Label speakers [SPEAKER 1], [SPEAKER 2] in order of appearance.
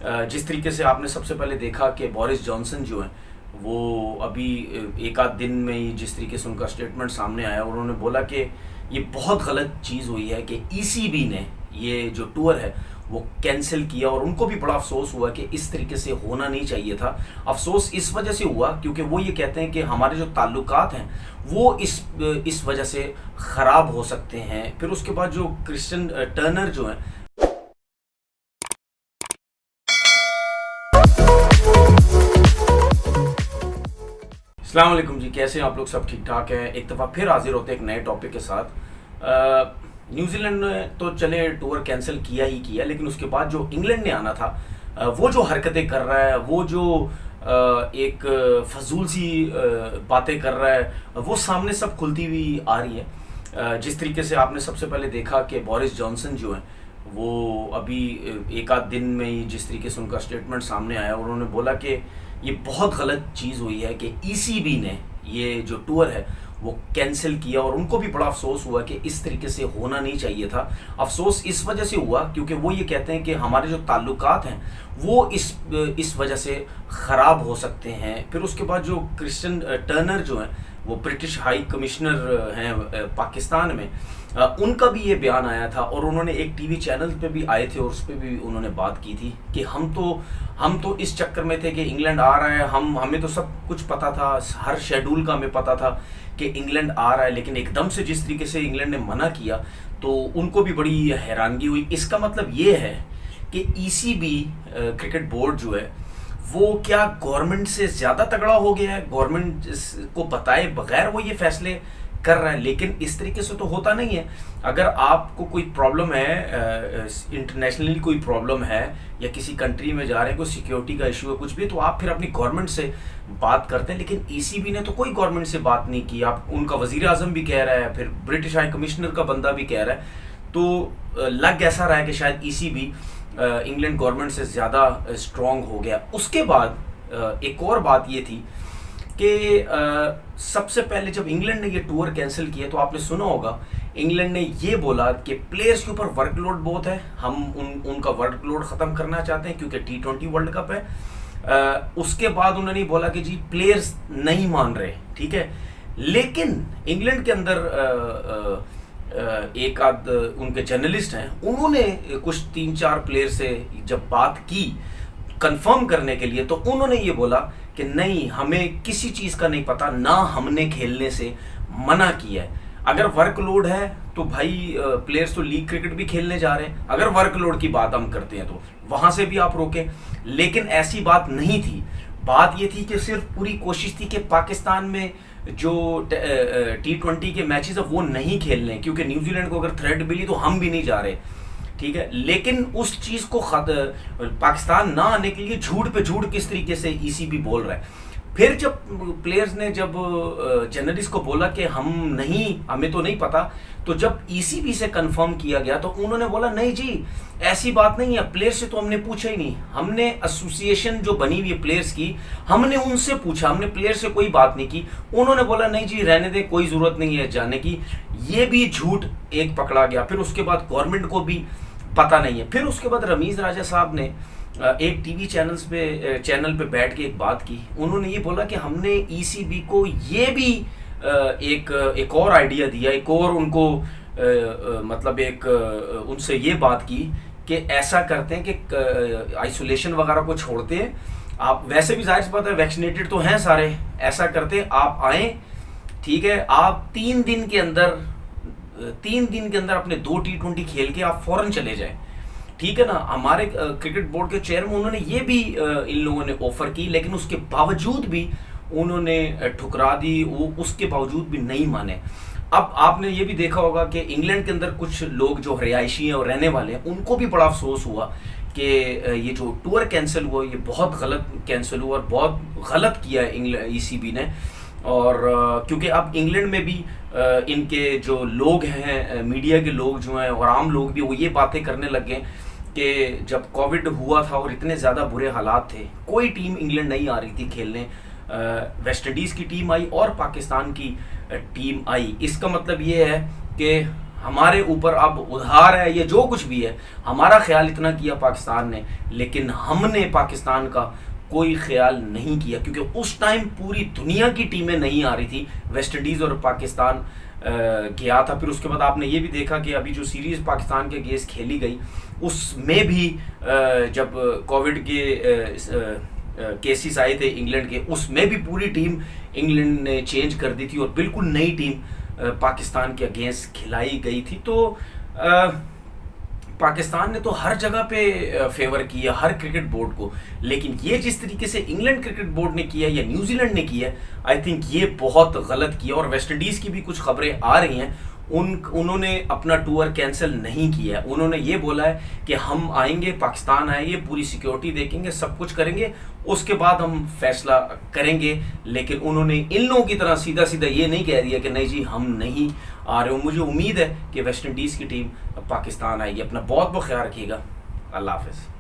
[SPEAKER 1] जिस तरीके से आपने सबसे पहले देखा कि बोरिस जॉनसन जो हैं वो अभी एक आध दिन में ही जिस तरीके से उनका स्टेटमेंट सामने आया, उन्होंने बोला कि ये बहुत गलत चीज़ हुई है कि ईसीबी ने ये जो टूर है वो कैंसिल किया, और उनको भी बड़ा अफसोस हुआ कि इस तरीके से होना नहीं चाहिए था। अफसोस इस वजह से हुआ क्योंकि वो ये कहते हैं कि हमारे जो ताल्लुकात हैं वो इस वजह से ख़राब हो सकते हैं। फिर उसके बाद जो क्रिश्चियन टर्नर जो हैं, अस्सलाम वालेकुम जी, कैसे हैं आप लोग? सब ठीक ठाक है। एक दफ़ा फिर हाजिर होते हैं एक नए टॉपिक के साथ। न्यूजीलैंड ने तो चले टूर कैंसिल किया ही किया, लेकिन उसके बाद जो इंग्लैंड ने आना था वो जो हरकतें कर रहा है, वो जो एक फजूल सी बातें कर रहा है, वो सामने सब खुलती हुई आ रही है। जिस तरीके से आपने सबसे पहले देखा कि बोरिस जॉनसन जो हैं वो अभी एक आध दिन में ही जिस तरीके से उनका स्टेटमेंट सामने आया, उन्होंने बोला कि ये बहुत गलत चीज़ हुई है कि ईसीबी ने ये जो टूर है वो कैंसिल किया, और उनको भी बड़ा अफसोस हुआ कि इस तरीके से होना नहीं चाहिए था। अफसोस इस वजह से हुआ क्योंकि वो ये कहते हैं कि हमारे जो ताल्लुकात हैं वो इस वजह से ख़राब हो सकते हैं। फिर उसके बाद जो क्रिश्चियन टर्नर जो हैं, वो ब्रिटिश हाई कमिश्नर हैं पाकिस्तान में, उनका भी ये बयान आया था, और उन्होंने एक टीवी चैनल पे भी आए थे और उस पर भी उन्होंने बात की थी कि हम तो इस चक्कर में थे कि इंग्लैंड आ रहा है, हमें तो सब कुछ पता था, हर शेड्यूल का हमें पता था कि इंग्लैंड आ रहा है, लेकिन एकदम से जिस तरीके से इंग्लैंड ने मना किया तो उनको भी बड़ी हैरानगी हुई। इसका मतलब ये है कि ईसीबी क्रिकेट बोर्ड जो है वो क्या गवर्नमेंट से ज़्यादा तगड़ा हो गया है, गवर्नमेंट को बताए बगैर वो ये फैसले कर रहा है। लेकिन इस तरीके से तो होता नहीं है। अगर आपको कोई प्रॉब्लम है, इंटरनेशनली कोई प्रॉब्लम है, या किसी कंट्री में जा रहे हैं, कोई सिक्योरिटी का इशू है, कुछ भी, तो आप फिर अपनी गवर्नमेंट से बात करते हैं। लेकिन ईसीबी ने तो कोई गवर्नमेंट से बात नहीं की। आप उनका वजीर आजम भी कह रहा है, फिर ब्रिटिश हाई कमिश्नर का बंदा भी कह रहा है, तो लग ऐसा रहा है कि शायद ईसीबी इंग्लैंड गवर्नमेंट से ज़्यादा स्ट्रॉन्ग हो गया। उसके बाद एक और बात ये थी कि सबसे पहले जब इंग्लैंड ने ये टूर कैंसिल किया तो आपने सुना होगा इंग्लैंड ने ये बोला कि प्लेयर्स के ऊपर वर्कलोड बहुत है, हम उनका वर्कलोड ख़त्म करना चाहते हैं क्योंकि T20 वर्ल्ड कप है। उसके बाद उन्होंने बोला कि जी प्लेयर्स नहीं मान रहे, ठीक है। लेकिन इंग्लैंड के अंदर एक आध उनके जर्नलिस्ट हैं, उन्होंने कुछ 3-4 प्लेयर से जब बात की कंफर्म करने के लिए, तो उन्होंने ये बोला कि नहीं, हमें किसी चीज़ का नहीं पता, ना हमने खेलने से मना किया है। अगर वर्कलोड है तो भाई प्लेयर्स तो लीग क्रिकेट भी खेलने जा रहे हैं, अगर वर्कलोड की बात हम करते हैं तो वहाँ से भी आप रोकें। लेकिन ऐसी बात नहीं थी। बात ये थी कि सिर्फ पूरी कोशिश थी कि पाकिस्तान में जो T20 के मैचेस है वो नहीं खेलने, क्योंकि न्यूजीलैंड को अगर थ्रेट मिली तो हम भी नहीं जा रहे, ठीक है। लेकिन उस चीज़ को पाकिस्तान ना आने के लिए झूठ पे झूठ किस तरीके से ईसीबी बोल रहा है। फिर जब प्लेयर्स ने जब जर्नलिस्ट को बोला कि हमें तो नहीं पता, तो जब ईसीबी से कंफर्म किया गया तो उन्होंने बोला नहीं जी, ऐसी बात नहीं है, प्लेयर्स से तो हमने पूछा ही नहीं, हमने एसोसिएशन जो बनी हुई है प्लेयर्स की, हमने उनसे पूछा, हमने प्लेयर से कोई बात नहीं की। उन्होंने बोला नहीं जी, रहने दे, कोई ज़रूरत नहीं है जाने की। ये भी झूठ एक पकड़ा गया। फिर उसके बाद गवर्नमेंट को भी पता नहीं है। फिर उसके बाद रमीज़ राजा साहब ने एक टीवी चैनल पे बैठ के एक बात की। उन्होंने ये बोला कि हमने ईसीबी को ये भी एक और आइडिया दिया, एक और उनको मतलब एक उनसे ये बात की कि ऐसा करते हैं कि आइसोलेशन वगैरह को छोड़ते हैं, आप वैसे भी जाहिर सी बात है वैक्सीनेटेड तो हैं सारे, ऐसा करते हैं आप आएँ, ठीक है, आप 3 दिन के अंदर अपने 2 T20 खेल के आप फौरन चले जाएं, ठीक है ना। हमारे क्रिकेट बोर्ड के चेयरमैन, उन्होंने ये भी इन लोगों ने ऑफर की, लेकिन उसके बावजूद भी उन्होंने ठुकरा दी, वो उसके बावजूद भी नहीं माने। अब आपने ये भी देखा होगा कि इंग्लैंड के अंदर कुछ लोग जो रिहायशी हैं और रहने वाले हैं, उनको भी बड़ा अफसोस हुआ कि ये जो टूर कैंसिल हुआ ये बहुत गलत कैंसिल हुआ और बहुत गलत किया है ईसीबी ने। और क्योंकि अब इंग्लैंड में भी इनके जो लोग हैं, मीडिया के लोग जो हैं और आम लोग भी, वो ये बातें करने लगे कि जब कोविड हुआ था और इतने ज़्यादा बुरे हालात थे, कोई टीम इंग्लैंड नहीं आ रही थी खेलने, वेस्ट इंडीज़ की टीम आई और पाकिस्तान की टीम आई। इसका मतलब ये है कि हमारे ऊपर अब उधार है, ये जो कुछ भी है, हमारा ख्याल इतना किया पाकिस्तान ने, लेकिन हमने पाकिस्तान का कोई ख्याल नहीं किया, क्योंकि उस टाइम पूरी दुनिया की टीमें नहीं आ रही थी। वेस्ट इंडीज़ और पाकिस्तान गया था। फिर उसके बाद आपने ये भी देखा कि अभी जो सीरीज़ पाकिस्तान के अगेंस्ट खेली गई, उसमें भी जब कोविड के केसेस आए थे इंग्लैंड के, उसमें भी पूरी टीम इंग्लैंड ने चेंज कर दी थी और बिल्कुल नई टीम पाकिस्तान के अगेंस्ट खिलाई गई थी। तो पाकिस्तान ने तो हर जगह पे फेवर किया, हर क्रिकेट बोर्ड को, लेकिन ये जिस तरीके से इंग्लैंड क्रिकेट बोर्ड ने किया या न्यूजीलैंड ने किया, आई थिंक ये बहुत गलत किया। और वेस्ट इंडीज़ की भी कुछ खबरें आ रही हैं, उन्होंने अपना टूर कैंसिल नहीं किया है। उन्होंने ये बोला है कि हम आएंगे, पाकिस्तान आएंगे, पूरी सिक्योरिटी देखेंगे, सब कुछ करेंगे, उसके बाद हम फैसला करेंगे। लेकिन उन्होंने इन लोगों की तरह सीधा सीधा ये नहीं कह दिया कि नहीं जी हम नहीं आ रहे हो। मुझे उम्मीद है कि वेस्ट इंडीज़ की टीम पाकिस्तान आएगी। अपना बहुत बहुत ख्याल रखिएगा। अल्लाह हाफिज़।